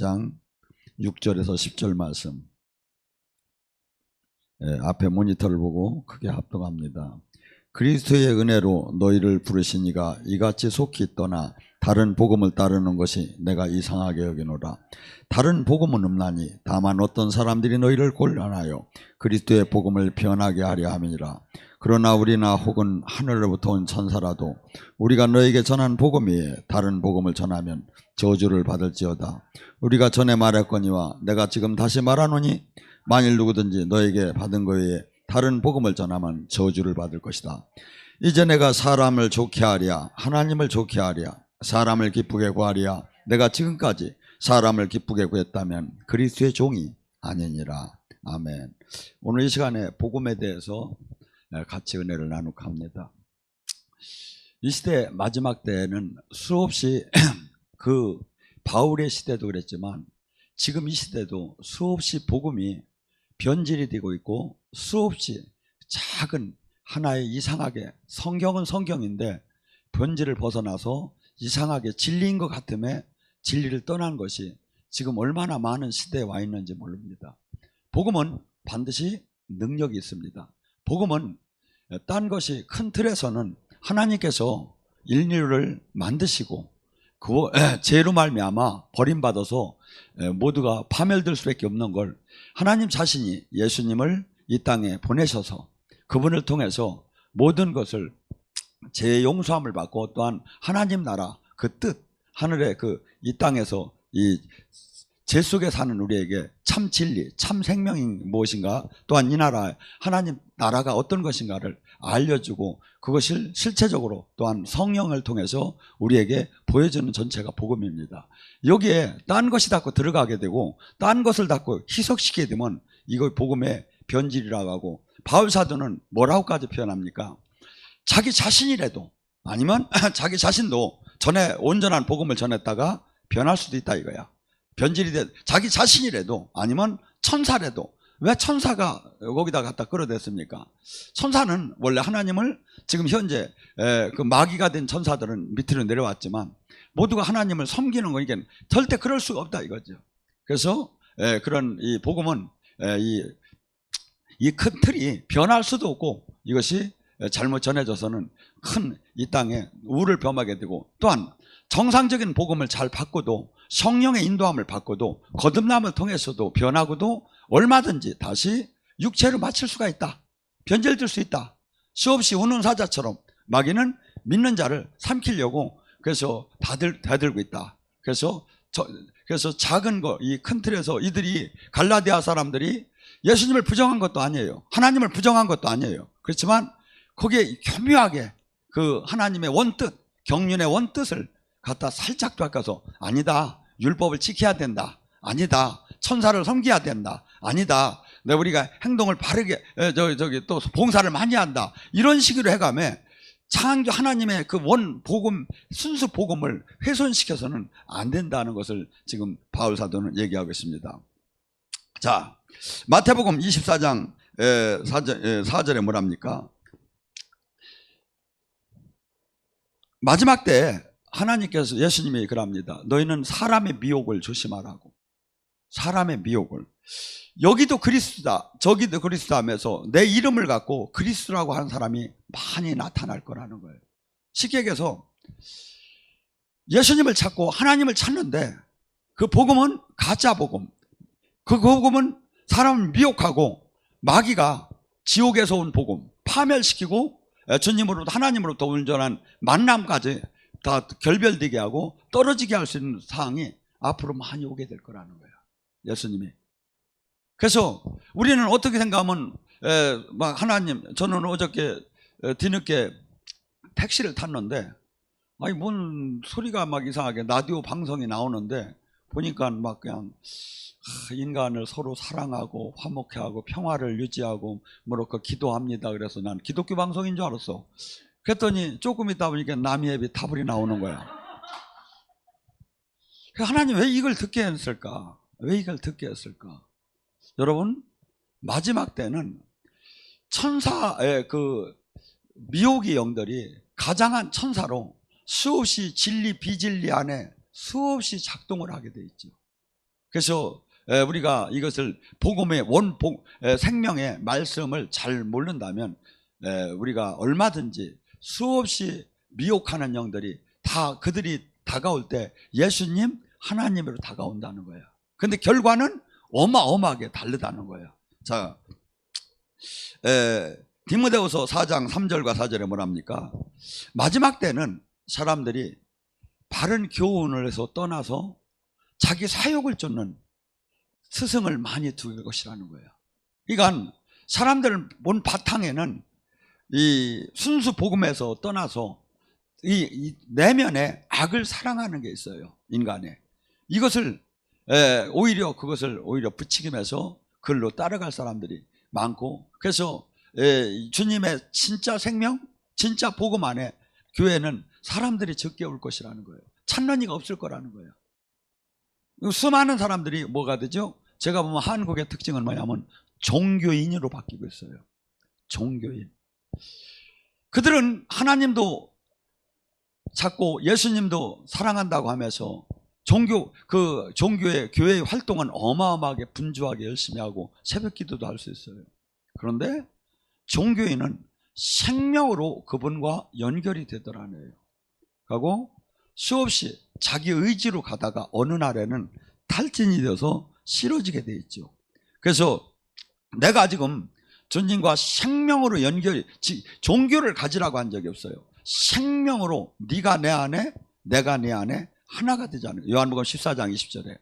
장 6절에서 10절 말씀. 앞에 모니터를 보고 크게 합독합니다. 그리스도의 은혜로 너희를 부르시니가 이같이 속히 떠나 다른 복음을 따르는 것이 내가 이상하게 여기노라. 다른 복음은 없나니 다만 어떤 사람들이 너희를 곤란하여 그리스도의 복음을 변하게 하려 함이니라. 그러나 우리나 혹은 하늘로부터 온 천사라도 우리가 너에게 전한 복음 외에 다른 복음을 전하면 저주를 받을지어다. 우리가 전에 말했거니와 내가 지금 다시 말하노니 만일 누구든지 너에게 받은 것 외에 다른 복음을 전하면 저주를 받을 것이다. 이제 내가 사람을 좋게 하랴 하나님을 좋게 하랴 사람을 기쁘게 구하랴 내가 지금까지 사람을 기쁘게 구했다면 그리스도의 종이 아니니라. 아멘. 오늘 이 시간에 복음에 대해서 같이 은혜를 나누고 합니다. 이 시대 마지막 때에는 수없이 그 바울의 시대도 그랬지만 지금 이 시대도 수없이 복음이 변질이 되고 있고 수없이 작은 하나의 이상하게 성경은 성경인데 변질을 벗어나서 이상하게 진리인 것 같음에 진리를 떠난 것이 지금 얼마나 많은 시대에 와 있는지 모릅니다. 복음은 반드시 능력이 있습니다. 복음은 딴 것이 큰 틀에서는 하나님께서 인류를 만드시고 그 죄로 말미암아 버림받아서 모두가 파멸될 수밖에 없는 걸 하나님 자신이 예수님을 이 땅에 보내셔서 그분을 통해서 모든 것을 죄 용서함을 받고 또한 하나님 나라 그 뜻 하늘의 그 이 땅에서 이 죄 속에 사는 우리에게 참 진리, 참 생명이 무엇인가 또한 이 나라 하나님 나라가 어떤 것인가를 알려주고 그것을 실체적으로 또한 성령을 통해서 우리에게 보여주는 전체가 복음입니다. 여기에 딴 것이 자꾸 들어가게 되고 딴 것을 자꾸 희석시키게 되면 이걸 복음의 변질이라고 하고 바울 사도는 뭐라고까지 표현합니까? 자기 자신이라도 아니면 자기 자신도 전에 온전한 복음을 전했다가 변할 수도 있다 이거야. 변질이 돼 자기 자신이라도 아니면 천사라도 왜 천사가 거기다 갖다 끌어댔습니까? 천사는 원래 하나님을 지금 현재 그 마귀가 된 천사들은 밑으로 내려왔지만 모두가 하나님을 섬기는 거니까 절대 그럴 수가 없다 이거죠. 그래서 그런 이 복음은 이 큰 틀이 변할 수도 없고 이것이 잘못 전해져서는 큰 이 땅에 우를 범하게 되고 또한 정상적인 복음을 잘 받고도 성령의 인도함을 받고도 거듭남을 통해서도 변하고도 얼마든지 다시 육체로 마칠 수가 있다. 변질될 수 있다. 수없이 우는 사자처럼 마귀는 믿는 자를 삼키려고 그래서 다들고 있다. 그래서 작은 거 이 큰 틀에서 이들이 갈라디아 사람들이 예수님을 부정한 것도 아니에요. 하나님을 부정한 것도 아니에요. 그렇지만 거기에 교묘하게 그 하나님의 원뜻, 경륜의 원뜻을 갖다 살짝 바꿔서 아니다. 율법을 지켜야 된다. 아니다. 천사를 섬겨야 된다. 아니다. 우리가 행동을 바르게 또 봉사를 많이 한다. 이런 식으로 해가며 창조 하나님의 그 원 복음 순수 복음을 훼손시켜서는 안 된다는 것을 지금 바울 사도는 얘기하고 있습니다. 자, 마태복음 24장 4절에 뭐랍니까? 마지막 때 하나님께서 예수님이 그럽니다. 너희는 사람의 미혹을 조심하라고. 사람의 미혹을. 여기도 그리스도다 저기도 그리스도다 하면서 내 이름을 갖고 그리스도라고 하는 사람이 많이 나타날 거라는 거예요. 쉽게 얘기해서 예수님을 찾고 하나님을 찾는데 그 복음은 가짜 복음. 그 복음은 사람을 미혹하고 마귀가 지옥에서 온 복음 파멸시키고 주님으로부터 하나님으로부터 온전한 만남까지 다 결별되게 하고 떨어지게 할 수 있는 상황이 앞으로 많이 오게 될 거라는 거예요. 예수님이. 그래서 우리는 어떻게 생각하면 막 하나님 저는 어저께 뒤늦게 택시를 탔는데 아니 뭔 소리가 막 이상하게 라디오 방송이 나오는데 보니까 막 그냥 인간을 서로 사랑하고 화목해하고 평화를 유지하고 뭐랄까 기도합니다. 그래서 난 기독교 방송인 줄 알았어. 그랬더니 조금 있다 보니까 남이앱이 타불이 나오는 거야. 하나님 왜 이걸 듣게 했을까? 왜 이걸 듣게 했을까? 여러분 마지막 때는 천사의 그 미혹의 영들이 가장한 천사로 수없이 진리 비진리 안에 수없이 작동을 하게 돼 있죠. 그래서 우리가 이것을 복음의 생명의 말씀을 잘 모른다면 우리가 얼마든지 수없이 미혹하는 영들이 다 그들이 다가올 때 예수님 하나님으로 다가온다는 거예요. 근데 결과는 어마어마하게 다르다는 거예요. 자, 디모데후서 4장 3절과 4절에 뭐랍니까? 마지막 때는 사람들이 바른 교훈을 해서 떠나서 자기 사욕을 쫓는 스승을 많이 두게 것이라는 거예요. 그러니까 사람들 본 바탕에는 이 순수 복음에서 떠나서 이 내면에 악을 사랑하는 게 있어요. 인간에. 이것을 그것을 오히려 부추기면서 그걸로 따라갈 사람들이 많고, 그래서 주님의 진짜 생명, 진짜 복음 안에 교회는 사람들이 적게 올 것이라는 거예요. 찾는 이가 없을 거라는 거예요. 수많은 사람들이 뭐가 되죠? 제가 보면 한국의 특징은 뭐냐면 종교인으로 바뀌고 있어요. 종교인. 그들은 하나님도 찾고 예수님도 사랑한다고 하면서 종교의 교회의 활동은 어마어마하게 분주하게 열심히 하고 새벽 기도도 할 수 있어요. 그런데 종교인은 생명으로 그분과 연결이 되더라는 거예요. 그리고 수없이 자기 의지로 가다가 어느 날에는 탈진이 되어서 싫어지게 돼 있죠. 그래서 내가 지금 주님과 생명으로 종교를 가지라고 한 적이 없어요. 생명으로 네가 내 안에 내가 네 안에 하나가 되잖아요. 요한복음 14장 20절에.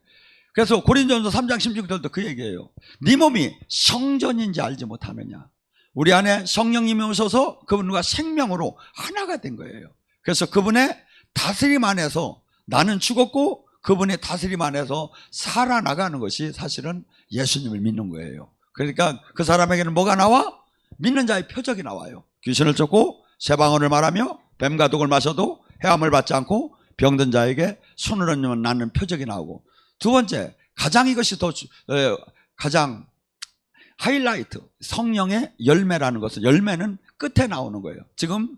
그래서 고린도전서 3장 16절도 그 얘기예요. 네 몸이 성전인지 알지 못하느냐. 우리 안에 성령님이 오셔서 그분과 생명으로 하나가 된 거예요. 그래서 그분의 다스림 안에서 나는 죽었고 그분의 다스림 안에서 살아나가는 것이 사실은 예수님을 믿는 거예요. 그러니까 그 사람에게는 뭐가 나와? 믿는 자의 표적이 나와요. 귀신을 쫓고 새방언을 말하며 뱀과 독을 마셔도 해함을 받지 않고 병든 자에게 손을 얹으면 낫는 표적이 나오고, 두 번째, 가장 하이라이트, 성령의 열매라는 것은, 열매는 끝에 나오는 거예요. 지금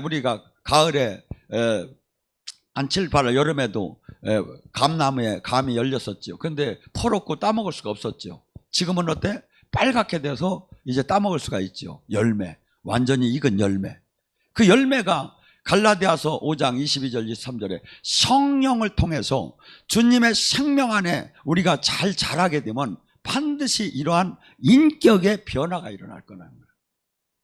우리가 가을에 한 7, 8월 여름에도 감나무에 감이 열렸었죠. 근데 퍼먹고 따먹을 수가 없었죠. 지금은 어때? 빨갛게 돼서 이제 따먹을 수가 있죠. 열매, 완전히 익은 열매. 그 열매가 갈라디아서 5장 22절 23절에 성령을 통해서 주님의 생명 안에 우리가 잘 자라게 되면 반드시 이러한 인격의 변화가 일어날 거라는 거예요.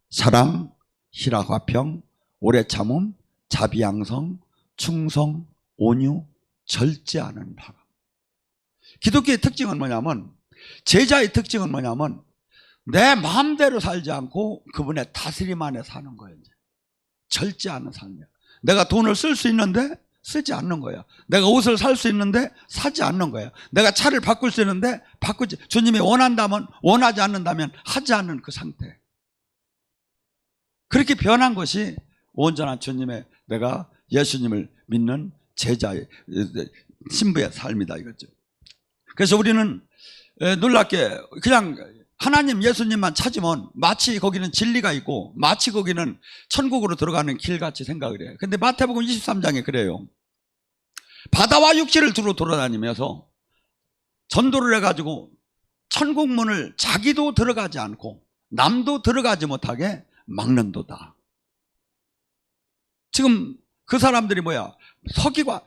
사랑, 희락, 화평, 오래 참음, 자비양성, 충성, 온유, 절제하는 바람. 기독교의 특징은 뭐냐면, 제자의 특징은 뭐냐면 내 마음대로 살지 않고 그분의 다스림 안에 사는 거예요. 이제 절제하는 삶이야. 내가 돈을 쓸 수 있는데 쓰지 않는 거야. 내가 옷을 살 수 있는데 사지 않는 거야. 내가 차를 바꿀 수 있는데 바꾸지, 주님이 원한다면, 원하지 않는다면 하지 않는 그 상태. 그렇게 변한 것이 온전한 주님의, 내가 예수님을 믿는 제자의 신부의 삶이다 이거죠. 그래서 우리는 놀랍게 그냥 하나님 예수님만 찾으면 마치 거기는 진리가 있고 마치 거기는 천국으로 들어가는 길같이 생각을 해요. 근데 마태복음 23장에 그래요. 바다와 육지를 두루 돌아다니면서 전도를 해가지고 천국문을 자기도 들어가지 않고 남도 들어가지 못하게 막는도다. 지금 그 사람들이 뭐야? 서기관,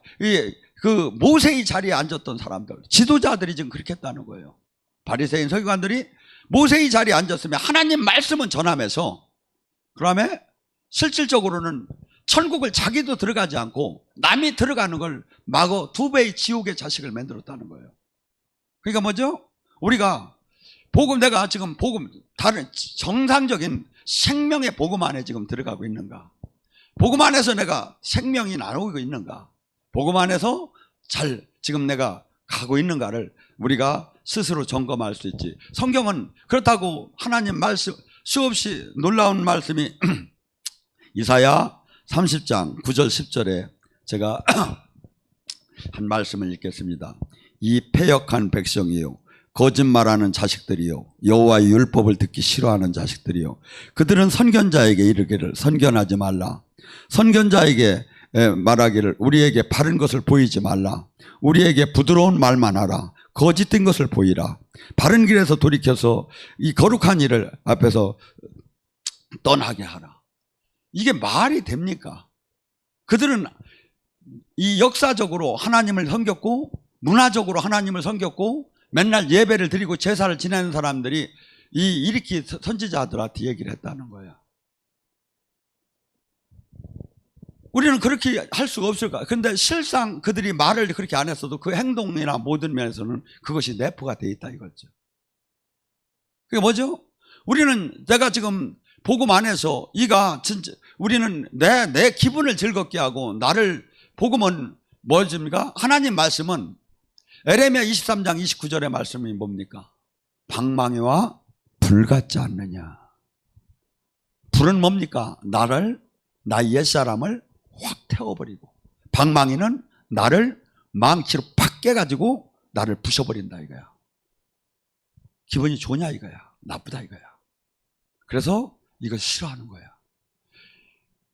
그 모세의 자리에 앉았던 사람들, 지도자들이 지금 그렇게 했다는 거예요. 바리새인 서기관들이 모세의 자리에 앉았으면 하나님 말씀은 전하면서, 그다음에 실질적으로는 천국을 자기도 들어가지 않고 남이 들어가는 걸 마구 2배의 지옥의 자식을 만들었다는 거예요. 그러니까 뭐죠? 우리가 복음, 내가 지금 복음, 다른 정상적인 생명의 복음 안에 지금 들어가고 있는가? 복음 안에서 내가 생명이 나오고 있는가? 복음 안에서 잘 지금 내가 가고 있는가를 우리가 스스로 점검할 수 있지. 성경은 그렇다고 하나님 말씀, 수없이 놀라운 말씀이 이사야 30장 9절 10절에 제가 한 말씀을 읽겠습니다. 이 패역한 백성이요, 거짓말하는 자식들이요, 여호와의 율법을 듣기 싫어하는 자식들이요, 그들은 선견자에게 이르기를 선견하지 말라. 선견자에게 말하기를 우리에게 바른 것을 보이지 말라. 우리에게 부드러운 말만 하라. 거짓된 것을 보이라. 바른 길에서 돌이켜서 이 거룩한 일을 앞에서 떠나게 하라. 이게 말이 됩니까? 그들은 이 역사적으로 하나님을 섬겼고 문화적으로 하나님을 섬겼고 맨날 예배를 드리고 제사를 지내는 사람들이 이렇게 선지자들한테 얘기를 했다는 거야. 우리는 그렇게 할 수가 없을까? 근데 실상 그들이 말을 그렇게 안 했어도 그 행동이나 모든 면에서는 그것이 내포가 돼 있다 이거죠. 그게 뭐죠? 우리는 내가 지금 복음 안에서 진짜 우리는 내 기분을 즐겁게 하고 나를 복음은 뭐입니까? 하나님 말씀은 에레미야 23장 29절의 말씀이 뭡니까? 방망이와 불 같지 않느냐. 불은 뭡니까? 나 옛사람을 확 태워버리고, 방망이는 나를 망치로 팍 깨가지고 나를 부셔버린다 이거야. 기분이 좋냐 이거야, 나쁘다 이거야. 그래서 이걸 싫어하는 거야.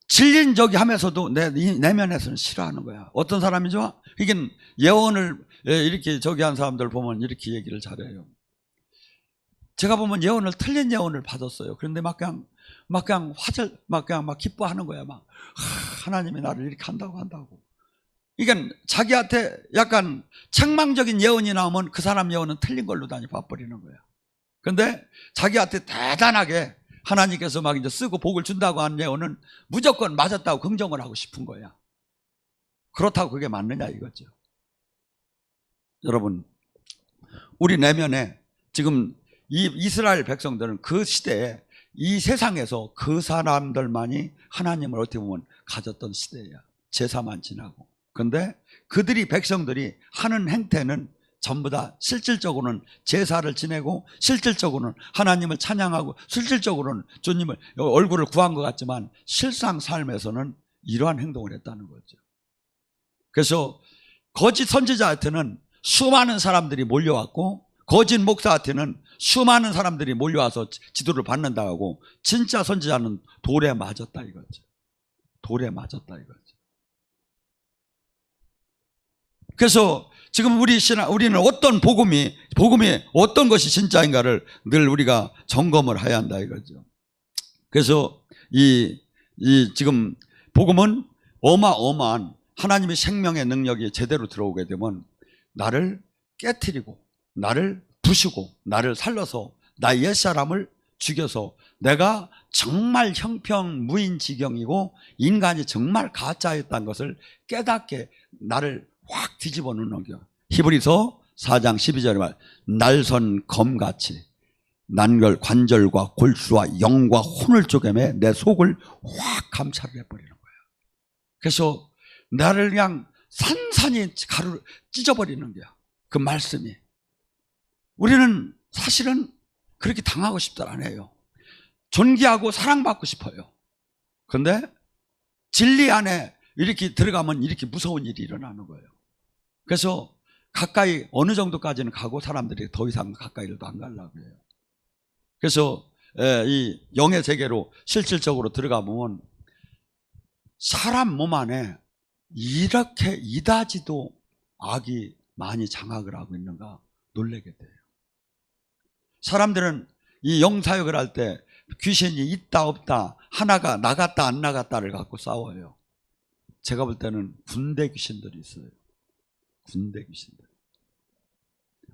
질린 적이 하면서도 내 내면에서는 싫어하는 거야. 어떤 사람이죠? 이게 예언을 이렇게 한 사람들 보면 이렇게 얘기를 잘해요. 제가 보면 틀린 예언을 받았어요. 그런데 막 그냥 기뻐하는 거야. 하나님이 나를 이렇게 한다고. 이게 자기한테 약간 책망적인 예언이 나오면 그 사람 예언은 틀린 걸로 봐버리는 거야. 그런데 자기한테 대단하게 하나님께서 이제 쓰고 복을 준다고 하는 예언은 무조건 맞았다고 긍정을 하고 싶은 거야. 그렇다고 그게 맞느냐 이거죠. 여러분, 우리 내면에 지금 이 이스라엘 백성들은 그 시대에 이 세상에서 그 사람들만이 하나님을 어떻게 보면 가졌던 시대야. 제사만 지나고. 그런데 백성들이 하는 행태는 전부 다 실질적으로는 제사를 지내고, 실질적으로는 하나님을 찬양하고, 실질적으로는 주님을 얼굴을 구한 것 같지만 실상 삶에서는 이러한 행동을 했다는 거죠. 그래서 거짓 선지자한테는 수많은 사람들이 몰려왔고, 거짓 목사한테는 수많은 사람들이 몰려와서 지도를 받는다고 하고, 진짜 선지자는 돌에 맞았다 이거죠. 돌에 맞았다 이거죠. 그래서 지금 우리는 어떤 복음이 어떤 것이 진짜인가를 늘 우리가 점검을 해야 한다 이거죠. 그래서 지금 복음은 어마어마한 하나님의 생명의 능력이 제대로 들어오게 되면 나를 깨트리고, 나를 부수고, 나를 살려서 나의 옛사람을 죽여서 내가 정말 형평무인지경이고 인간이 정말 가짜였다는 것을 깨닫게 나를 확 뒤집어 놓는 거야. 히브리서 4장 12절에 말, 날선 검같이 관절과 골수와 영과 혼을 쪼개매 내 속을 확 감찰을 해버리는 거야. 그래서 나를 그냥 산산이 찢어버리는 거야. 그 말씀이. 우리는 사실은 그렇게 당하고 싶지 않아요. 존귀하고 사랑받고 싶어요. 그런데 진리 안에 이렇게 들어가면 이렇게 무서운 일이 일어나는 거예요. 그래서 가까이 어느 정도까지는 가고 사람들이 더 이상 가까이를 안 가려고 해요. 그래서 이 영의 세계로 실질적으로 들어가 보면 사람 몸 안에 이렇게 이다지도 악이 많이 장악을 하고 있는가 놀라게 돼요. 사람들은 이 영사역을 할 때 귀신이 있다 없다, 하나가 나갔다 안 나갔다를 갖고 싸워요. 제가 볼 때는 군대 귀신들이 있어요. 군대 귀신들.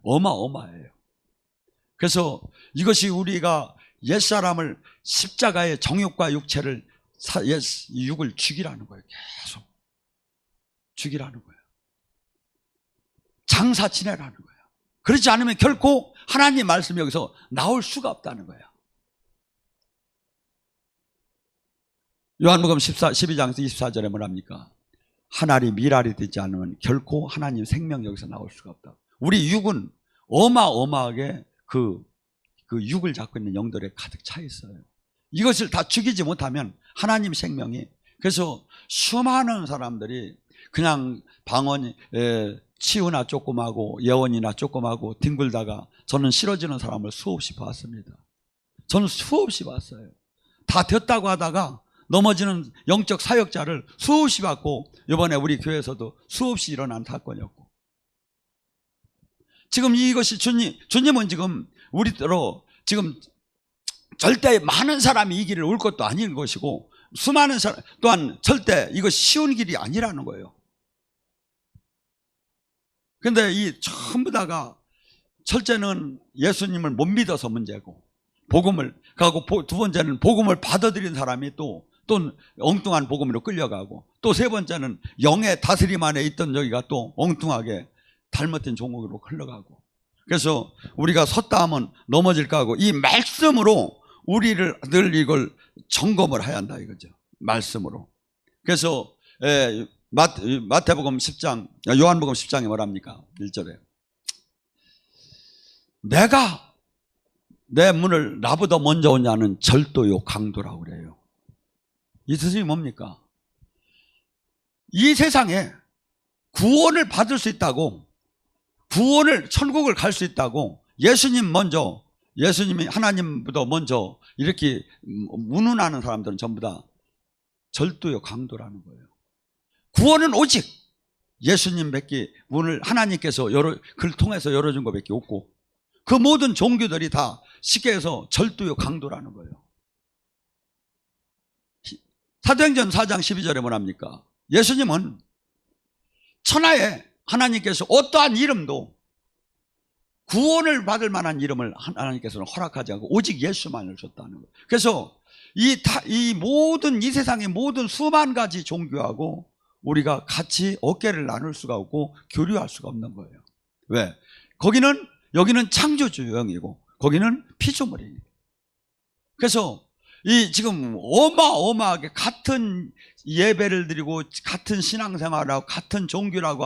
어마어마해요. 그래서 이것이 우리가 옛사람을 십자가의 정욕과 육체를 육을 죽이라는 거예요. 계속 죽이라는 거예요. 장사 지내라는 거예요. 그렇지 않으면 결코 하나님 말씀이 여기서 나올 수가 없다는 거예요. 요한복음 12장 24절에 뭐랍니까? 하나리 미랄이 되지 않으면 결코 하나님 생명 여기서 나올 수가 없다. 우리 육은 어마어마하게 그 육을 잡고 있는 영들에 가득 차 있어요. 이것을 다 죽이지 못하면 하나님 생명이, 그래서 수많은 사람들이 그냥 방언이 치유나 조금 하고 예언이나 조금 하고 뒹굴다가 저는 싫어지는 사람을 수없이 봤습니다. 저는 수없이 봤어요. 다 됐다고 하다가 넘어지는 영적 사역자를 수없이 받고 이번에 우리 교회에서도 수없이 일어난 사건이었고, 지금 이것이 주님은 지금 우리로 지금 절대 많은 사람이 이 길을 올 것도 아닌 것이고, 수많은 사람 또한 절대 이것이 쉬운 길이 아니라는 거예요. 근데 이 전부 다가 첫째는 예수님을 못 믿어서 문제고, 복음을 가고, 두 번째는 복음을 받아들인 사람이 또 엉뚱한 복음으로 끌려가고, 또 세 번째는 영의 다스림 안에 있던 저기가 또 엉뚱하게 잘못된 종목으로 흘러가고. 그래서 우리가 섰다 하면 넘어질까 하고, 이 말씀으로 우리를 늘 이걸 점검을 해야 한다 이거죠. 말씀으로. 그래서 마태복음 10장, 요한복음 10장에 뭐랍니까? 1절에 내가 내 문을 나보다 먼저 오냐는 절도요 강도라고 그래요. 이 뜻이 뭡니까? 이 세상에 구원을 받을 수 있다고, 천국을 갈 수 있다고, 예수님이 하나님보다 먼저 이렇게 운운하는 사람들은 전부 다 절도요 강도라는 거예요. 구원은 오직 예수님밖에, 문을 하나님께서 그를 통해서 열어준 것밖에 없고, 그 모든 종교들이 다 쉽게 해서 절도요 강도라는 거예요. 사도행전 4장 12절에 뭐랍니까? 예수님은 천하에 하나님께서 어떠한 이름도, 구원을 받을 만한 이름을 하나님께서는 허락하지 않고 오직 예수만을 줬다는 거예요. 그래서 이 세상의 모든 수만 가지 종교하고 우리가 같이 어깨를 나눌 수가 없고 교류할 수가 없는 거예요. 왜? 여기는 창조주형이고 거기는 피조물이에요. 그래서 이 지금 어마어마하게 같은 예배를 드리고 같은 신앙생활하고 같은 종교라고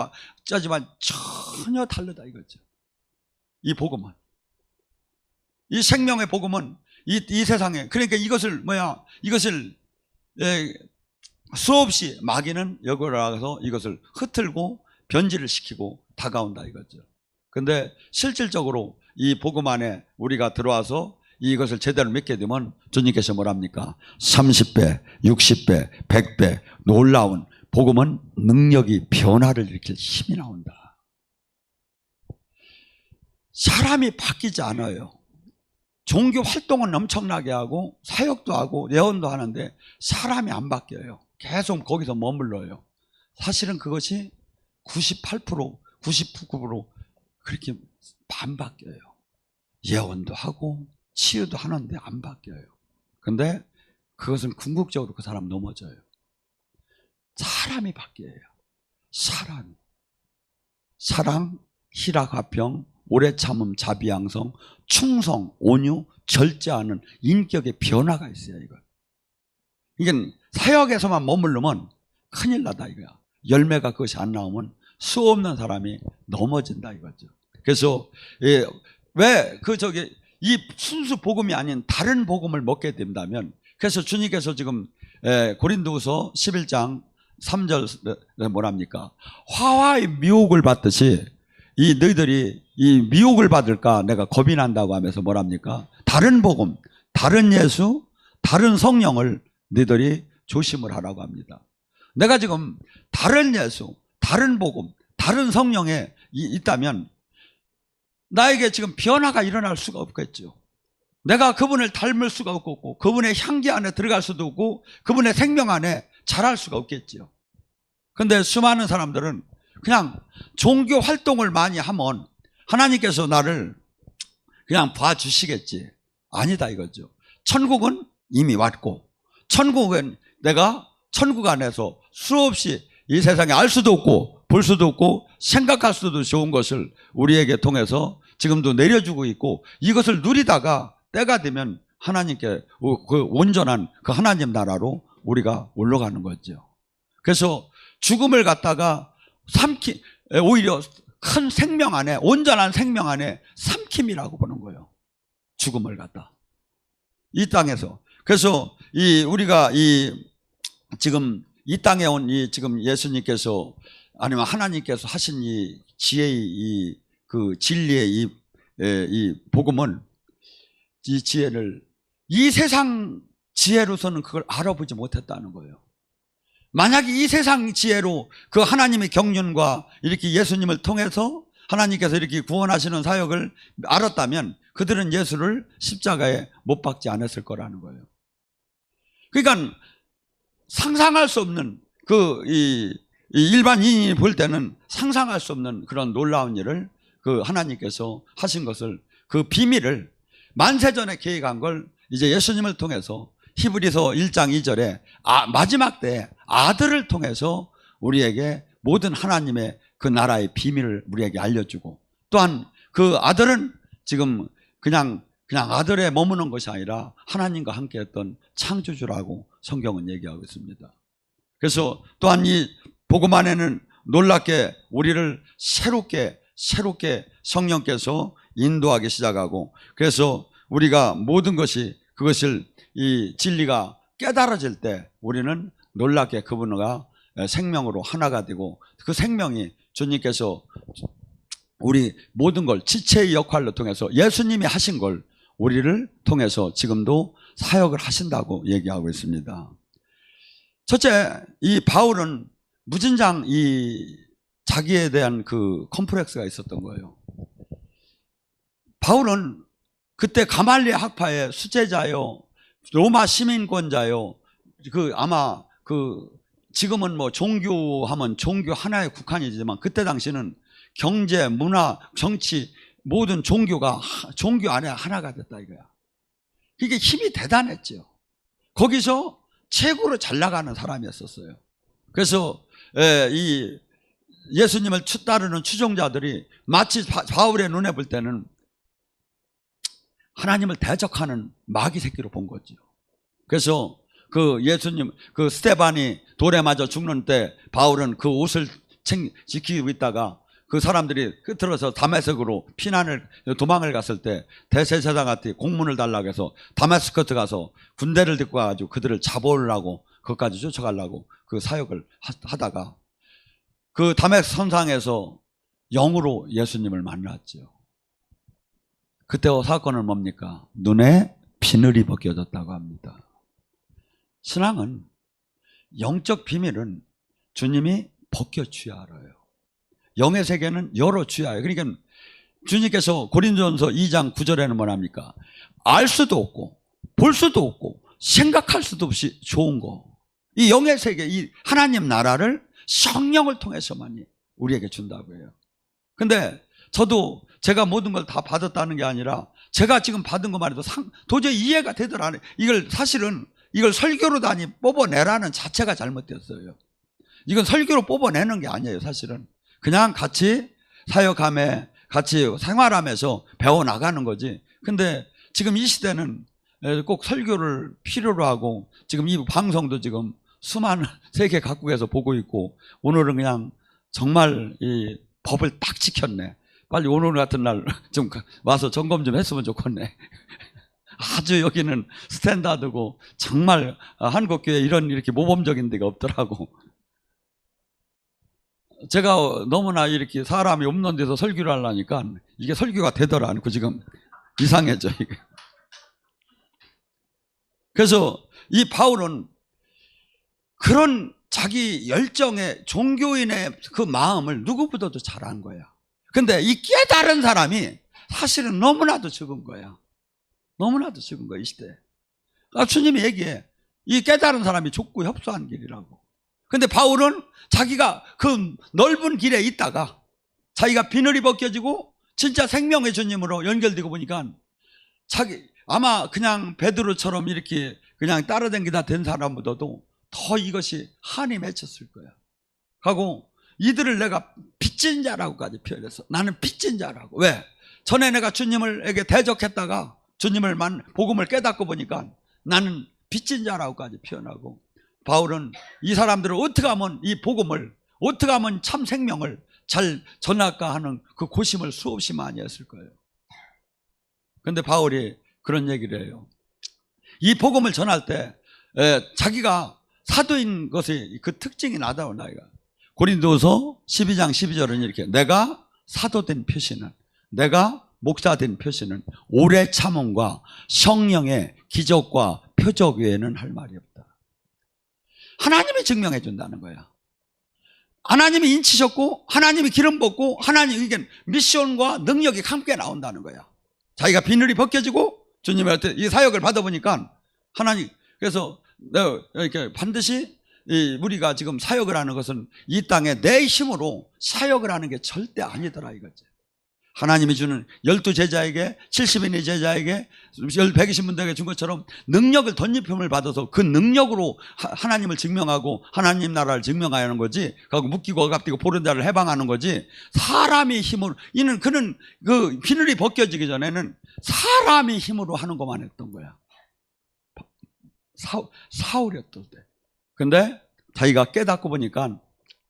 하지만 전혀 다르다 이거죠. 이 복음은, 이 생명의 복음은 이 세상에, 그러니까 이것을 수없이 마귀는 여기로 나가서 이것을 흩틀고 변질을 시키고 다가온다 이거죠. 근데 실질적으로 이 복음 안에 우리가 들어와서 이것을 제대로 믿게 되면 주님께서 뭐랍니까? 30배, 60배, 100배 놀라운 복음은 능력이 변화를 일으킬 힘이 나온다. 사람이 바뀌지 않아요. 종교 활동은 엄청나게 하고 사역도 하고 예언도 하는데 사람이 안 바뀌어요. 계속 거기서 머물러요. 사실은 그것이 98%, 99% 그렇게 안 바뀌어요. 예언도 하고 치유도 하는데 안 바뀌어요. 근데 그것은 궁극적으로 그 사람 넘어져요. 사람이 바뀌어요. 사랑, 희락, 화평, 오래 참음, 자비양성, 충성, 온유, 절제하는 인격의 변화가 있어요. 이게 사역에서만 머무르면 큰일 나다 이거야. 열매가 그것이 안 나오면 수 없는 사람이 넘어진다 이거죠. 그래서 왜 이 순수 복음이 아닌 다른 복음을 먹게 된다면, 그래서 주님께서 지금 고린도후서 11장 3절에 뭐랍니까? 화와의 미혹을 받듯이 너희들이 이 미혹을 받을까 내가 겁이 난다고 하면서 뭐랍니까? 다른 복음, 다른 예수, 다른 성령을 너희들이 조심을 하라고 합니다. 내가 지금 다른 예수, 다른 복음, 다른 성령에 있다면 나에게 지금 변화가 일어날 수가 없겠죠. 내가 그분을 닮을 수가 없고 그분의 향기 안에 들어갈 수도 없고 그분의 생명 안에 자랄 수가 없겠죠. 그런데 수많은 사람들은 그냥 종교 활동을 많이 하면 하나님께서 나를 그냥 봐주시겠지. 아니다 이거죠. 천국은 이미 왔고, 천국은 내가 천국 안에서 수없이 이 세상에 알 수도 없고 볼 수도 없고 생각할 수도 좋은 것을 우리에게 통해서 지금도 내려주고 있고, 이것을 누리다가 때가 되면 하나님께 그 온전한 그 하나님 나라로 우리가 올라가는 거죠. 그래서 죽음을 갖다가 오히려 큰 생명 안에, 온전한 생명 안에 삼킴이라고 보는 거예요. 죽음을 갖다 이 땅에서. 그래서 우리가 지금 이 땅에 온 지금 예수님께서 아니면 하나님께서 하신 이 지혜의 그 진리의 이 복음은, 이 지혜를 이 세상 지혜로서는 그걸 알아보지 못했다는 거예요. 만약에 이 세상 지혜로 그 하나님의 경륜과 이렇게 예수님을 통해서 하나님께서 이렇게 구원하시는 사역을 알았다면 그들은 예수를 십자가에 못 박지 않았을 거라는 거예요. 그러니까 상상할 수 없는 이 일반인이 볼 때는 상상할 수 없는 그런 놀라운 일을 그 하나님께서 하신 것을, 그 비밀을 만세전에 계획한 걸 이제 예수님을 통해서 히브리서 1장 2절에 마지막 때 아들을 통해서 우리에게 모든 하나님의 그 나라의 비밀을 우리에게 알려주고, 또한 그 아들은 지금 그냥 아들에 머무는 것이 아니라 하나님과 함께 했던 창조주라고 성경은 얘기하고 있습니다. 그래서 또한 이 복음 안에는 놀랍게 우리를 새롭게 성령께서 인도하기 시작하고, 그래서 우리가 모든 그것을 이 진리가 깨달아질 때 우리는 놀랍게 그분과 생명으로 하나가 되고, 그 생명이 주님께서 우리 모든 걸 지체의 역할로 통해서 예수님이 하신 걸 우리를 통해서 지금도 사역을 하신다고 얘기하고 있습니다. 첫째, 이 바울은 무진장 이 자기에 대한 그 컴플렉스가 있었던 거예요. 바울은 그때 가말리엘 학파의 수제자요, 로마 시민권자요, 아마 지금은 뭐 종교하면 종교 하나의 국한이지만 그때 당시는 경제, 문화, 정치 모든 종교 안에 하나가 됐다 이거야. 이게 힘이 대단했죠. 거기서 최고로 잘 나가는 사람이었었어요. 그래서 이 예수님을 따르는 추종자들이 마치 바울의 눈에 볼 때는 하나님을 대적하는 마귀 새끼로 본 거죠. 그래서 그 예수님, 그 스데반이 돌에 맞아 죽는 때 바울은 그 옷을 지키고 있다가 그 사람들이 들어서 다메섹으로 도망을 갔을 때 대제사장한테 공문을 달라고 해서 다메스커스 가서 군대를 데리고 가가지고 그들을 잡아오려고, 그것까지 쫓아가려고 그 사역을 하다가 그 다메섹 선상에서 영으로 예수님을 만났죠. 그때 사건은 뭡니까? 눈에 비늘이 벗겨졌다고 합니다. 신앙은, 영적 비밀은 주님이 벗겨줘야 알아요. 영의 세계는 열어줘야 해요. 그러니까 주님께서 고린도전서 2장 9절에는 뭐랍니까? 알 수도 없고 볼 수도 없고 생각할 수도 없이 좋은 거, 이 영의 세계, 이 하나님 나라를 성령을 통해서만 우리에게 준다고 해요. 근데 저도 제가 모든 걸 다 받았다는 게 아니라 제가 지금 받은 것만 해도 도저히 이해가 되더라. 사실은 이걸 설교로 뽑아내라는 자체가 잘못됐어요. 이건 설교로 뽑아내는 게 아니에요. 사실은 그냥 같이 사역하며 같이 생활하면서 배워나가는 거지. 근데 지금 이 시대는 꼭 설교를 필요로 하고, 지금 이 방송도 지금 수많은 세계 각국에서 보고 있고, 오늘은 그냥 정말 이 법을 딱 지켰네. 빨리 오늘 같은 날 좀 와서 점검 좀 했으면 좋겠네. 아주 여기는 스탠다드고 정말 한국교회 이렇게 모범적인 데가 없더라고. 제가 너무나 이렇게 사람이 없는 데서 설교를 하려니까 이게 설교가 되더라. 지금 이상해져 이게. 그래서 이 바울은 그런 자기 열정의 종교인의 그 마음을 누구보다도 잘한 거야. 근데 이 깨달은 사람이 사실은 너무나도 적은 거야. 너무나도 적은 거야, 이 시대에. 주님이 얘기해. 이 깨달은 사람이 좁고 협소한 길이라고. 근데 바울은 자기가 그 넓은 길에 있다가 자기가 비늘이 벗겨지고 진짜 생명의 주님으로 연결되고 보니까 아마 그냥 베드로처럼 이렇게 그냥 따라다니다 된 사람보다도 더 이것이 한이 맺혔을 거야. 하고 이들을 내가 빚진 자라고까지 표현했어. 나는 빚진 자라고. 왜? 전에 내가 주님에게 대적했다가 주님을 복음을 깨닫고 보니까 나는 빚진 자라고까지 표현하고, 바울은 이 사람들을 어떻게 하면 이 복음을, 어떻게 하면 참 생명을 잘 전할까 하는 그 고심을 수없이 많이 했을 거예요. 그런데 바울이 그런 얘기를 해요. 이 복음을 전할 때 자기가 사도인 것의 그 특징이 나다고. 나이가 고린도서 12장 12절은 이렇게, 내가 사도된 표시는, 내가 목사된 표시는 오래 참음과 성령의 기적과 표적 외에는 할 말이 없다. 하나님이 증명해 준다는 거야. 하나님이 인치셨고 하나님이 기름 붓고 하나님 이게 미션과 능력이 함께 나온다는 거야. 자기가 비늘이 벗겨지고 주님한테 이 사역을 받아보니까 하나님, 그래서 이렇게 반드시 우리가 지금 사역을 하는 것은 이 땅에 내 힘으로 사역을 하는 게 절대 아니더라 이거지. 하나님이 주는 12제자에게 70인의 제자에게 120분들에게 준 것처럼 능력을 덧입힘을 받아서 그 능력으로 하나님을 증명하고 하나님 나라를 증명하는 야 거지. 그리고 묶이고 억압되고 보는 자를 해방하는 거지. 사람의 힘으로, 그는 그 비늘이 벗겨지기 전에는 사람의 힘으로 하는 것만 했던 거야. 사울이었던 때. 근데 자기가 깨닫고 보니까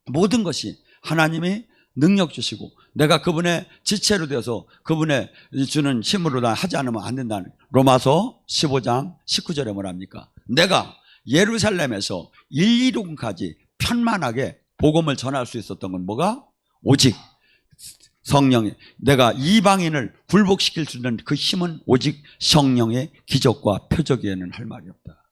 모든 것이 하나님이 능력 주시고 내가 그분의 지체로 되어서 그분의 주는 힘으로 하지 않으면 안 된다는. 로마서 15장 19절에 뭐랍니까? 내가 예루살렘에서 1, 2로 편만하게 복음을 전할 수 있었던 건 뭐가? 오직 성령의, 내가 이방인을 굴복시킬 수 있는 그 힘은 오직 성령의 기적과 표적에는 할 말이 없다.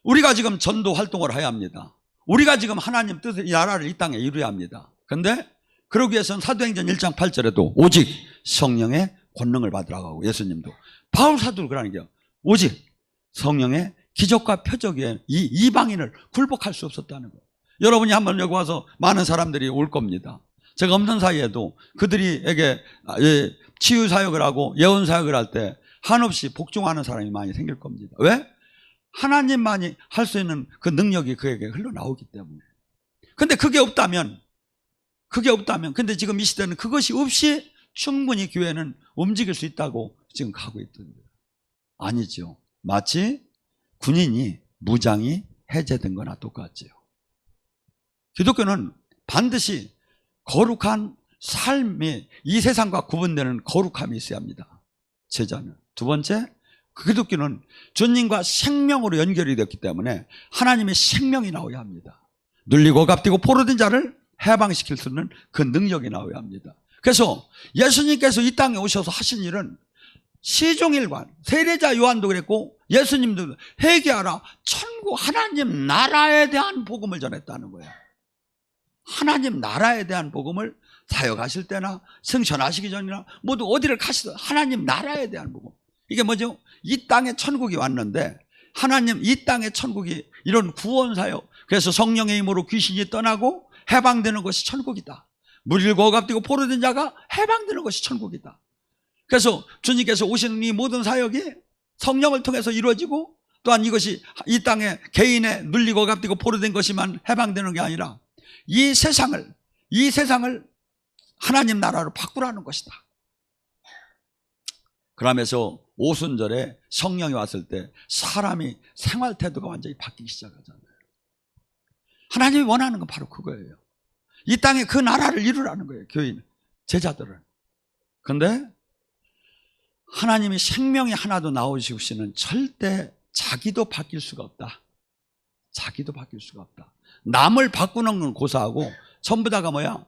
우리가 지금 전도 활동을 해야 합니다. 우리가 지금 하나님 뜻을, 이 나라를 이 땅에 이루어야 합니다. 그런데 그러기 위해서는 사도행전 1장 8절에도 오직 성령의 권능을 받으라고 하고, 예수님도 바울 사도도 그러는 게 오직 성령의 기적과 표적에 이 이방인을 굴복할 수 없었다는 거예요. 여러분이 한번 여기 와서 많은 사람들이 올 겁니다. 제가 없는 사이에도 그들에게 치유 사역을 하고 예언 사역을 할 때 한없이 복종하는 사람이 많이 생길 겁니다. 왜? 하나님만이 할 수 있는 그 능력이 그에게 흘러나오기 때문에. 근데 그게 없다면, 근데 지금 이 시대는 그것이 없이 충분히 교회는 움직일 수 있다고 지금 가고 있던데. 아니죠. 마치 군인이, 무장이 해제된 거나 똑같지요. 기독교는 반드시 거룩한 삶이, 이 세상과 구분되는 거룩함이 있어야 합니다. 제자는. 두 번째, 기독교는 주님과 생명으로 연결이 되었기 때문에 하나님의 생명이 나와야 합니다. 눌리고 갑디고 포로된 자를 해방시킬 수 있는 그 능력이 나와야 합니다. 그래서 예수님께서 이 땅에 오셔서 하신 일은 시종일관, 세례자 요한도 그랬고 예수님도 회개하라, 천국 하나님 나라에 대한 복음을 전했다는 거예요. 하나님 나라에 대한 복음을 사역하실 때나 승천하시기 전이나 모두 어디를 가시든 하나님 나라에 대한 복음. 이게 뭐죠? 이 땅에 천국이 왔는데 하나님 이 땅에 천국이 이런 구원사역, 그래서 성령의 힘으로 귀신이 떠나고 해방되는 것이 천국이다. 물일고 억압되고 포로된 자가 해방되는 것이 천국이다. 그래서 주님께서 오시는 이 모든 사역이 성령을 통해서 이루어지고, 또한 이것이 이 땅에 개인의 눌리고 억압되고 포로된 것이만 해방되는 게 아니라 이 세상을 하나님 나라로 바꾸라는 것이다. 그러면서 오순절에 성령이 왔을 때 사람이 생활 태도가 완전히 바뀌기 시작하잖아요. 하나님이 원하는 건 바로 그거예요. 이 땅에 그 나라를 이루라는 거예요. 교인, 제자들은. 그런데 하나님이 생명이 하나도 나오시고는 절대 자기도 바뀔 수가 없다. 자기도 바뀔 수가 없다. 남을 바꾸는 건 고사하고 전부 다가 뭐야?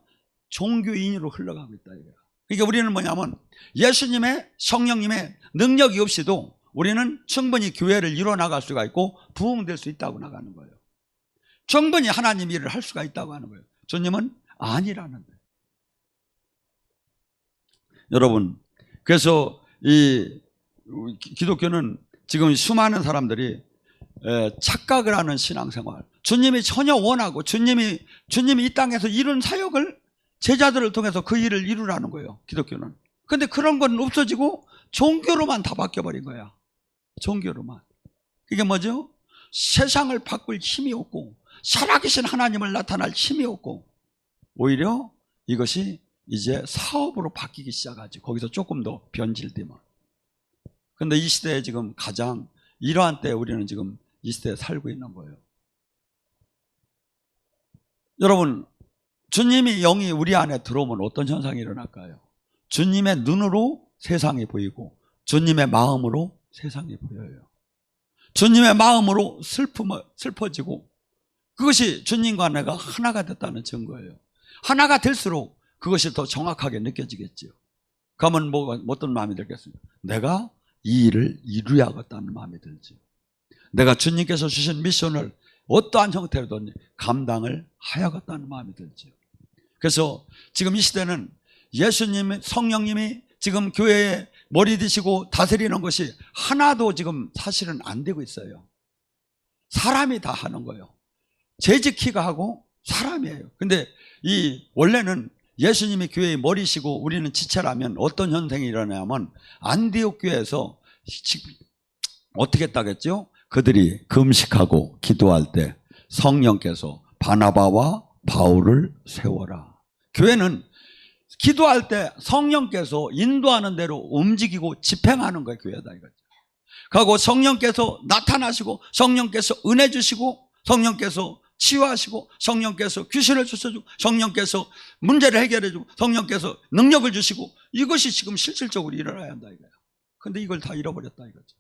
종교인으로 흘러가고 있다 이거야. 그러니까 우리는 뭐냐면 예수님의 성령님의 능력이 없이도 우리는 충분히 교회를 이뤄나갈 수가 있고 부흥될 수 있다고 나가는 거예요. 충분히 하나님 일을 할 수가 있다고 하는 거예요. 주님은 아니라는 거예요. 여러분, 그래서 이 기독교는 지금 수많은 사람들이 착각을 하는 신앙생활, 주님이 전혀 원하고 주님이 이 땅에서 이룬 사역을 제자들을 통해서 그 일을 이루라는 거예요, 기독교는. 근데 그런 건 없어지고 종교로만 다 바뀌어버린 거야. 종교로만. 이게 뭐죠? 세상을 바꿀 힘이 없고 살아계신 하나님을 나타날 힘이 없고, 오히려 이것이 이제 사업으로 바뀌기 시작하지. 거기서 조금 더 변질되면. 근데 이 시대에 지금 가장 이러한 때에 우리는 지금 이 시대에 살고 있는 거예요. 여러분, 주님이 영이 우리 안에 들어오면 어떤 현상이 일어날까요? 주님의 눈으로 세상이 보이고 주님의 마음으로 세상이 보여요. 주님의 마음으로 슬퍼지고, 그것이 주님과 내가 하나가 됐다는 증거예요. 하나가 될수록 그것이 더 정확하게 느껴지겠지요. 그러면 어떤 마음이 들겠습니까? 내가 이 일을 이루어야겠다는 마음이 들죠. 내가 주님께서 주신 미션을 어떠한 형태로든 감당을 하야겠다는 마음이 들죠. 그래서 지금 이 시대는 예수님, 성령님이 지금 교회에 머리 드시고 다스리는 것이 하나도 지금 사실은 안 되고 있어요. 사람이 다 하는 거예요. 재직키가 하고 사람이에요. 근데 원래는 예수님이 교회의 머리시고 우리는 지체라면 어떤 현상이 일어나냐면 안디옥 교회에서 어떻게 했다겠죠? 그들이 금식하고 기도할 때 성령께서 바나바와 바울을 세워라. 교회는 기도할 때 성령께서 인도하는 대로 움직이고 집행하는 거예요. 교회다 이거죠. 그리고 성령께서 나타나시고 성령께서 은혜 주시고 성령께서 치유하시고 성령께서 귀신을 쫓아주고 성령께서 문제를 해결해주고 성령께서 능력을 주시고 이것이 지금 실질적으로 일어나야 한다 이거예요. 근데 이걸 다 잃어버렸다 이거죠.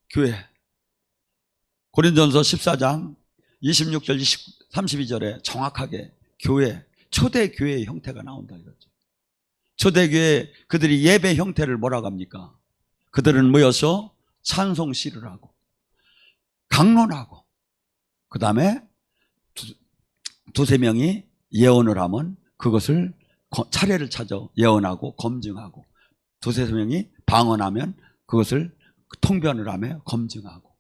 교회 고린도전서 14장 26절 32절에 정확하게 교회, 초대교회의 형태가 나온다 이거죠. 초대교회 그들이 예배 형태를 뭐라고 합니까? 그들은 모여서 찬송시를 하고 강론하고 그 다음에 두세 명이 예언을 하면 그것을 차례를 찾아 예언하고 검증하고 두세 명이 방언하면 그것을 통변을 하며 검증하고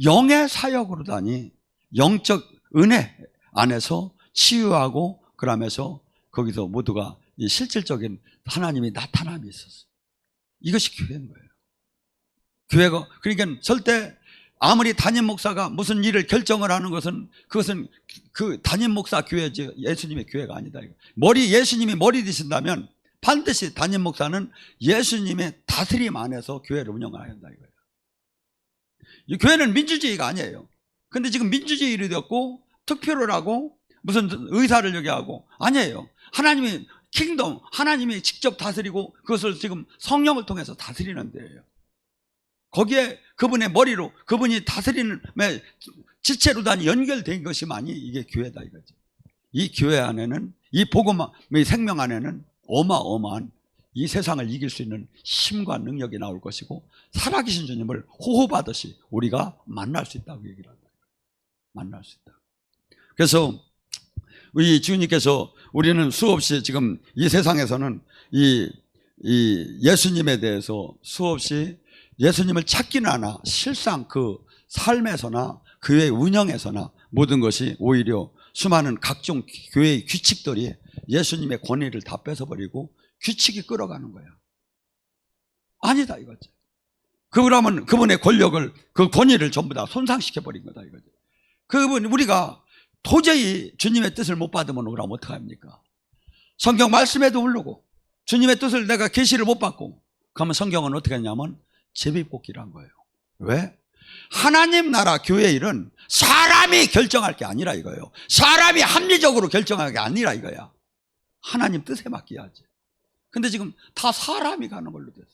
영의 사역으로다니 영적 은혜 안에서 치유하고 그러면서 거기서 모두가 이 실질적인 하나님의 나타남이 있었어요. 이것이 교회인 거예요. 교회가 그러니까 절대 아무리 담임 목사가 무슨 일을 결정을 하는 것은 그것은 그 담임 목사 교회지 예수님의 교회가 아니다. 예수님이 머리 되신다면 반드시 담임 목사는 예수님의 다스림 안에서 교회를 운영해야 한다 이거예요. 이 교회는 민주주의가 아니에요. 근데 지금 민주주의를 되었고 투표를 하고 무슨 의사를 여기 하고 아니에요. 하나님이 킹덤, 하나님이 직접 다스리고 그것을 지금 성령을 통해서 다스리는 데예요. 거기에 그분의 머리로 그분이 다스리는 지체로 다 연결된 것이만이 이게 교회다 이거죠. 이 교회 안에는 이 복음의 생명 안에는 어마어마한 이 세상을 이길 수 있는 힘과 능력이 나올 것이고 살아계신 주님을 호흡하듯이 우리가 만날 수 있다고 얘기를 한다. 만날 수 있다. 그래서 우리 주님께서 우리는 수없이 지금 이 세상에서는 이 예수님에 대해서 수없이 예수님을 찾기는 하나 실상 그 삶에서나 교회 운영에서나 모든 것이 오히려 수많은 각종 교회의 규칙들이 예수님의 권위를 다 뺏어버리고 규칙이 끌어가는 거야. 아니다 이거지. 그러면 그분의 권력을 그 권위를 전부 다 손상시켜버린 거다 이거지. 우리가 도저히 주님의 뜻을 못 받으면 그럼 어떡합니까? 성경 말씀에도 모르고 주님의 뜻을 내가 계시를 못 받고 그러면 성경은 어떻게 했냐면 제비뽑기를 한 거예요. 왜? 하나님 나라 교회 일은 사람이 결정할 게 아니라 이거예요. 사람이 합리적으로 결정할 게 아니라 이거야. 하나님 뜻에 맡겨야지. 근데 지금 다 사람이 가는 걸로 됐어.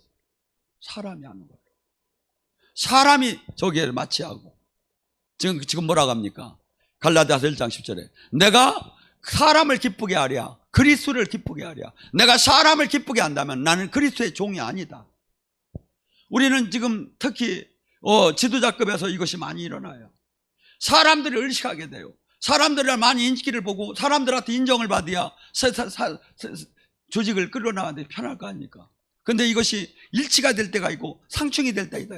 사람이 하는 걸로. 사람이 저기에 마치하고 지금 뭐라고 합니까? 갈라디아서 1장 10절에 내가 사람을 기쁘게 하랴 그리스도를 기쁘게 하랴. 내가 사람을 기쁘게 한다면 나는 그리스도의 종이 아니다. 우리는 지금 특히 지도자급에서 이것이 많이 일어나요. 사람들이 의식하게 돼요. 사람들이 많이 인기를 보고 사람들한테 인정을 받아야 조직을 끌어나가는데 편할 거 아닙니까? 근데 이것이 일치가 될 때가 있고 상충이 될 때이다.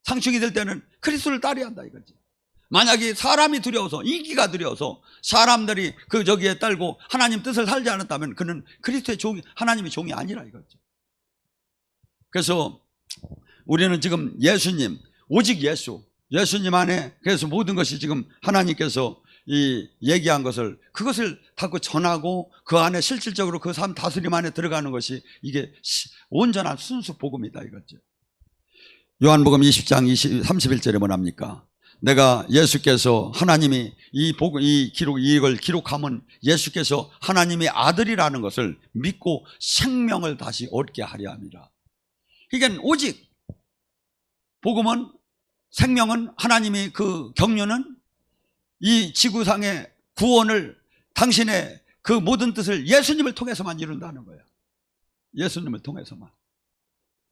상충이 될 때는 그리스도를 따라야 한다 이거지. 만약에 사람이 두려워서 인기가 두려워서 사람들이 저기에 딸고 하나님 뜻을 살지 않았다면 그는 그리스도의 종이 하나님의 종이 아니라 이거죠. 그래서 우리는 지금 예수님 오직 예수님 안에 그래서 모든 것이 지금 하나님께서 얘기한 것을 그것을 자꾸 전하고 그 안에 실질적으로 그 삶 다스림 안에 들어가는 것이 이게 온전한 순수 복음이다 이거죠. 요한복음 20장 31절에 뭐랍니까? 내가 예수께서 하나님이 이걸 기록하면 예수께서 하나님의 아들이라는 것을 믿고 생명을 다시 얻게 하려 함이라. 그러니까 오직 복음은 생명은 하나님의 그 경륜은 이 지구상의 구원을 당신의 그 모든 뜻을 예수님을 통해서만 이룬다는 거예요. 예수님을 통해서만.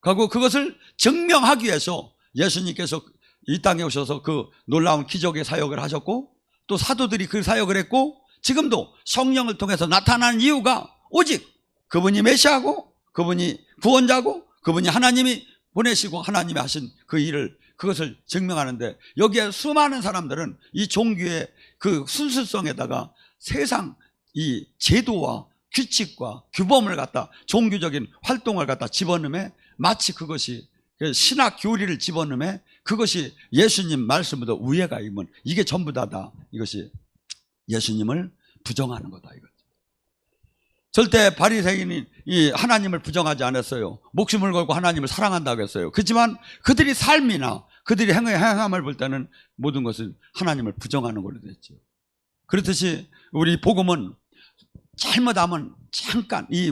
그리고 그것을 증명하기 위해서 예수님께서 이 땅에 오셔서 그 놀라운 기적의 사역을 하셨고, 또 사도들이 그 사역을 했고, 지금도 성령을 통해서 나타나는 이유가 오직 그분이 메시아고, 그분이 구원자고, 그분이 하나님이 보내시고 하나님이 하신 그 일을, 그것을 증명하는데, 여기에 수많은 사람들은 이 종교의 그 순수성에다가 세상 이 제도와 규칙과 규범을 갖다, 종교적인 활동을 갖다 집어넣으면 마치 그것이 신학 교리를 집어넣으면 그것이 예수님 말씀보다 우애가 있으면 이게 전부 다다 이것이 예수님을 부정하는 거다 이거죠. 절대 바리새인이 이 하나님을 부정하지 않았어요. 목숨을 걸고 하나님을 사랑한다고 했어요. 그렇지만 그들이 삶이나 그들이 행함을 볼 때는 모든 것은 하나님을 부정하는 걸로 됐죠. 그렇듯이 우리 복음은 잘못하면 잠깐 이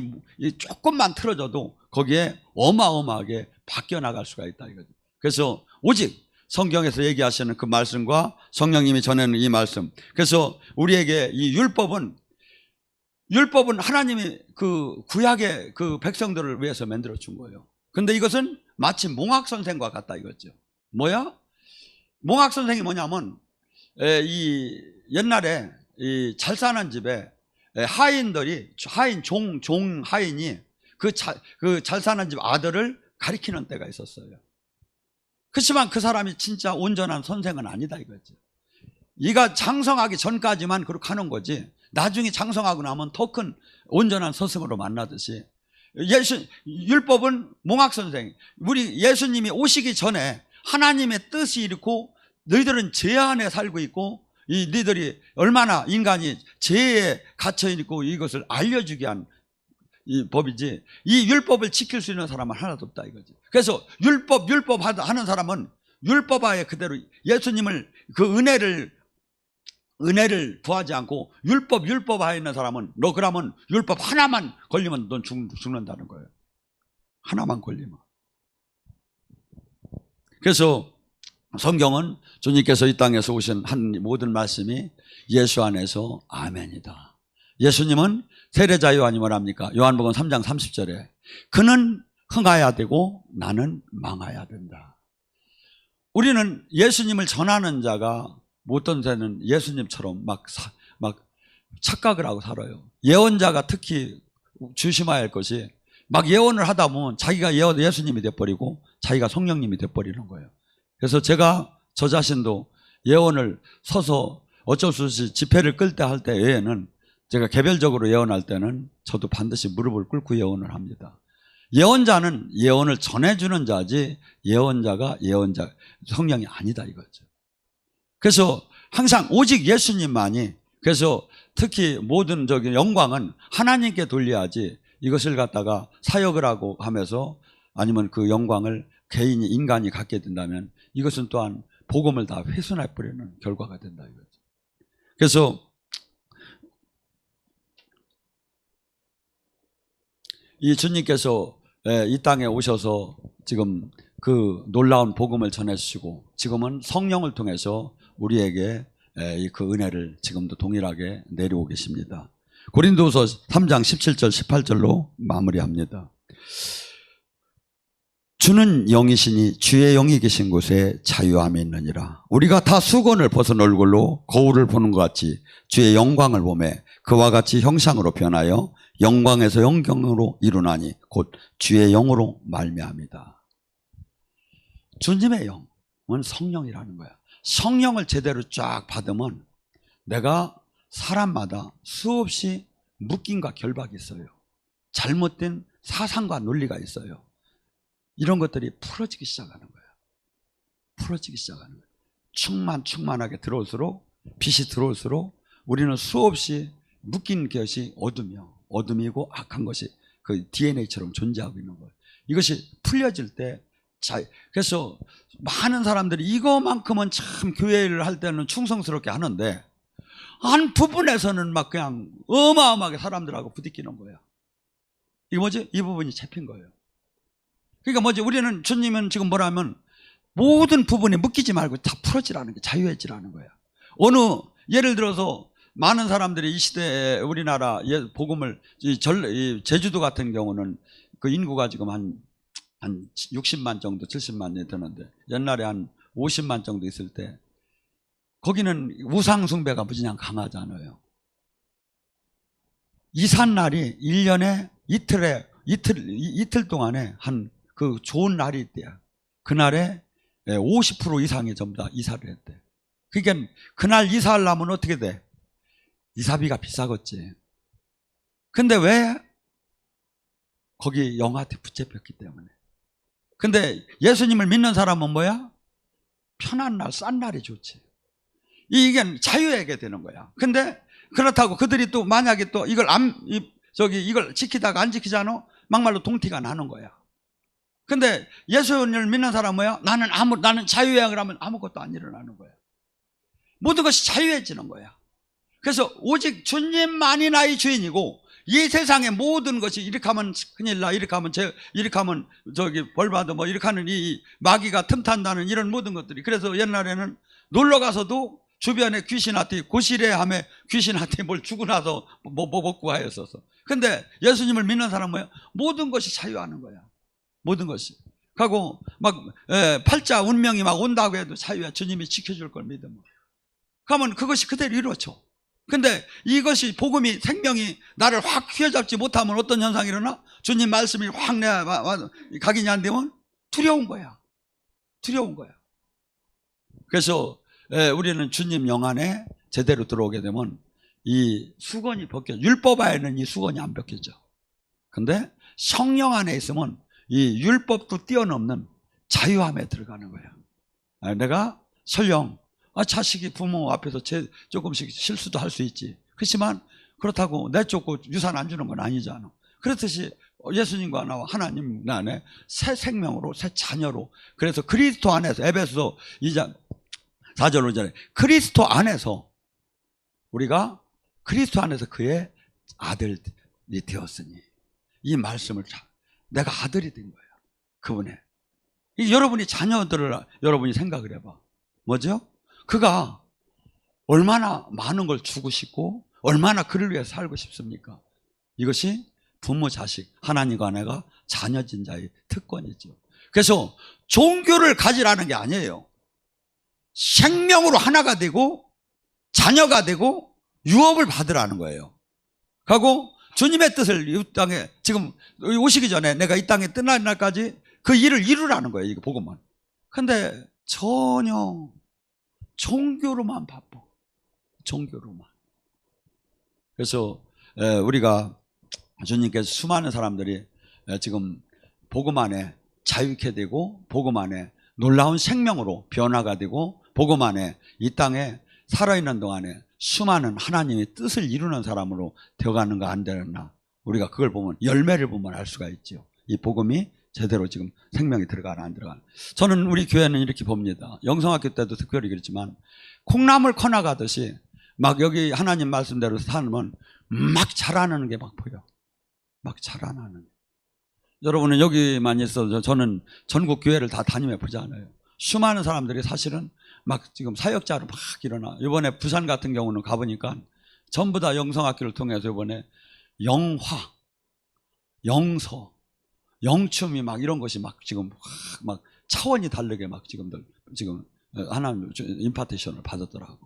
조금만 틀어져도 거기에 어마어마하게 바뀌어 나갈 수가 있다 이거죠. 그래서 오직 성경에서 얘기하시는 그 말씀과 성령님이 전하는 이 말씀, 그래서 우리에게 이 율법은 하나님이 그 구약의 그 백성들을 위해서 만들어 준 거예요. 근데 이것은 마치 몽학 선생과 같다 이거죠. 뭐야? 몽학 선생이 뭐냐면 이 옛날에 이 잘 사는 집에 하인들이 종 하인이 그 잘 사는 집 아들을 가리키는 때가 있었어요. 그렇지만 그 사람이 진짜 온전한 선생은 아니다 이거죠. 이가 장성하기 전까지만 그렇게 하는 거지, 나중에 장성하고 나면 더 큰 온전한 스승으로 만나듯이 율법은 몽학 선생, 우리 예수님이 오시기 전에 하나님의 뜻이 이렇고 너희들은 죄 안에 살고 있고 이 너희들이 얼마나 인간이 죄에 갇혀 있고 이것을 알려주게 한 이 법이지, 이 율법을 지킬 수 있는 사람은 하나도 없다 이거지. 그래서 율법 하는 사람은 율법하에 그대로 예수님을 그 은혜를 구하지 않고 율법하에 있는 사람은, 너 그러면 율법 하나만 걸리면 넌 죽는다는 거예요. 하나만 걸리면. 그래서 성경은 주님께서 이 땅에서 오신 한 모든 말씀이 예수 안에서 아멘이다. 예수님은 세례자요 아니면 합니까? 요한복음 3장 30절에 그는 흥하여야 되고 나는 망하여야 된다. 우리는 예수님을 전하는 자가 어떤 데는 예수님처럼 막 착각을 하고 살아요. 예언자가 특히 조심해야 할 것이, 막 예언을 하다 보면 자기가 예수님이 돼버리고 자기가 성령님이 돼버리는 거예요. 그래서 제가 저 자신도 예언을 서서 어쩔 수 없이 집회를 끌 때 할 때 외에는, 제가 개별적으로 예언할 때는 저도 반드시 무릎을 꿇고 예언을 합니다. 예언자는 예언을 전해주는 자지 예언자가 성령이 아니다 이거죠. 그래서 항상 오직 예수님만이, 그래서 특히 모든 영광은 하나님께 돌려야지, 이것을 갖다가 사역을 하고 하면서 아니면 그 영광을 인간이 갖게 된다면 이것은 또한 복음을 다 훼손해버리는 결과가 된다 이거죠. 그래서 이 주님께서 이 땅에 오셔서 지금 그 놀라운 복음을 전해주시고, 지금은 성령을 통해서 우리에게 그 은혜를 지금도 동일하게 내려오고 계십니다. 고린도서 3장 17절 18절로 마무리합니다. 주는 영이시니 주의 영이 계신 곳에 자유함이 있느니라. 우리가 다 수건을 벗은 얼굴로 거울을 보는 것 같이 주의 영광을 보매 그와 같이 형상으로 변하여 영광에서 영광으로 이루나니 곧 주의 영으로 말미암이다. 주님의 영은 성령이라는 거야. 성령을 제대로 쫙 받으면 내가 사람마다 수없이 묶임과 결박이 있어요. 잘못된 사상과 논리가 있어요. 이런 것들이 풀어지기 시작하는 거예요. 풀어지기 시작하는 거예요. 충만하게 들어올수록, 빛이 들어올수록 우리는 수없이 묶인 것이 어둠이고 악한 것이 그 DNA처럼 존재하고 있는 거예요. 이것이 풀려질 때, 그래서 많은 사람들이 이거만큼은 참 교회를 할 때는 충성스럽게 하는데 한 부분에서는 막 그냥 어마어마하게 사람들하고 부딪히는 거예요. 이게 뭐지? 이 부분이 잡힌 거예요. 그러니까 뭐지? 우리는, 주님은 지금 뭐라면 모든 부분에 묶이지 말고 다 풀어지라는 게, 자유해지라는 거예요. 예를 들어서 많은 사람들이 이 시대에 우리나라 복음을, 제주도 같은 경우는 그 인구가 지금 한 한 60만 정도, 70만이 되는데 옛날에 한 50만 정도 있을 때 거기는 우상 숭배가 무지냥 강하잖아요. 이삿날이 1년에 이틀 동안에 한 그 좋은 날이 있대요. 그날에 50% 이상이 전부 다 이사를 했대. 그러니까 그날 이사하려면 어떻게 돼? 이사비가 비싸겠지. 근데 왜? 거기 영한테 붙잡혔기 때문에. 근데 예수님을 믿는 사람은 뭐야? 편한 날, 싼 날이 좋지. 이게 자유하게 되는 거야. 근데 그렇다고 그들이 또 만약에 또 이걸 이걸 지키다가 안 지키잖아? 막말로 동티가 나는 거야. 근데 예수님을 믿는 사람은 뭐야? 나는 자유야 그러면 아무것도 안 일어나는 거야. 모든 것이 자유해지는 거야. 그래서 오직 주님만이 나의 주인이고 이 세상의 모든 것이 이렇게 하면 큰일 나, 이렇게 하면 벌 받아, 뭐 이렇게 하는 이 마귀가 틈탄다는 이런 모든 것들이. 그래서 옛날에는 놀러 가서도 주변에 귀신한테 고시래 하며 귀신한테 뭘 주고 나서 뭐 먹고 하였었어. 근데 예수님을 믿는 사람은 뭐야? 모든 것이 자유하는 거야. 모든 것이. 하고 막 팔자 운명이 막 온다고 해도 자유야. 주님이 지켜줄 걸 믿으면. 그러면 그것이 그대로 이루어져. 근데 이것이 복음이 생명이 나를 확 휘어잡지 못하면 어떤 현상이 일어나? 주님 말씀이 확 각인이 안 되면 두려운 거야. 두려운 거야. 그래서 우리는 주님 영 안에 제대로 들어오게 되면 이 수건이 벗겨져. 율법 안에는 이 수건이 안 벗겨져. 근데 성령 안에 있으면 이 율법도 뛰어넘는 자유함에 들어가는 거야. 내가 설령 자식이 부모 앞에서 조금씩 실수도 할 수 있지. 그렇지만 그렇다고 내쫓고 유산 안 주는 건 아니잖아. 그렇듯이 예수님과 나와 하나님 안에 새 생명으로, 새 자녀로. 그래서 그리스도 안에서, 에베소서 2장 4절 5절에 그리스도 안에서 우리가 그리스도 안에서 그의 아들이 되었으니 이 말씀을 내가 아들이 된 거야. 그분의. 여러분이 자녀들을 여러분이 생각을 해봐. 뭐죠? 그가 얼마나 많은 걸 주고 싶고 얼마나 그를 위해 살고 싶습니까? 이것이 부모, 자식, 하나님과 내가 자녀진 자의 특권이죠. 그래서 종교를 가지라는 게 아니에요. 생명으로 하나가 되고 자녀가 되고 유업을 받으라는 거예요. 하고 주님의 뜻을 이 땅에 지금 오시기 전에 내가 이 땅에 떠날 날까지 그 일을 이루라는 거예요. 이거 복음만. 근데 전혀 종교로만 바빠. 종교로만. 그래서 우리가 주님께서 수많은 사람들이 지금 복음 안에 자유케 되고 복음 안에 놀라운 생명으로 변화가 되고 복음 안에 이 땅에 살아있는 동안에 수많은 하나님의 뜻을 이루는 사람으로 되어가는가 안 되나, 우리가 그걸 보면 열매를 보면 알 수가 있죠. 이 복음이 제대로 지금 생명이 들어가나 안 들어가나. 저는 우리 교회는 이렇게 봅니다. 영성학교 때도 특별히 그랬지만 콩나물 커나가듯이 막 여기 하나님 말씀대로 살면 막 자라나는 게 막 보여. 막 자라나는. 여러분은 여기만 있어도 저는 전국 교회를 다 다니며 보잖아요. 수많은 사람들이 사실은 막 지금 사역자로 막 일어나. 이번에 부산 같은 경우는 가보니까 전부 다 영성학교를 통해서 이번에 영화, 영서, 영춤이 막 이런 것이 막 지금 막 차원이 다르게 막 지금 하나님 임파테이션을 받았더라고.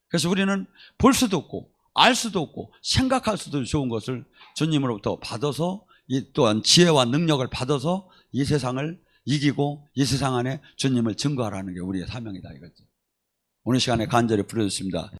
그래서 우리는 볼 수도 없고 알 수도 없고 생각할 수도 좋은 것을 주님으로부터 받아서 이 또한 지혜와 능력을 받아서 이 세상을 이기고 이 세상 안에 주님을 증거하라는 게 우리의 사명이다 이거죠. 오늘 시간에 간절히 부르셨습니다.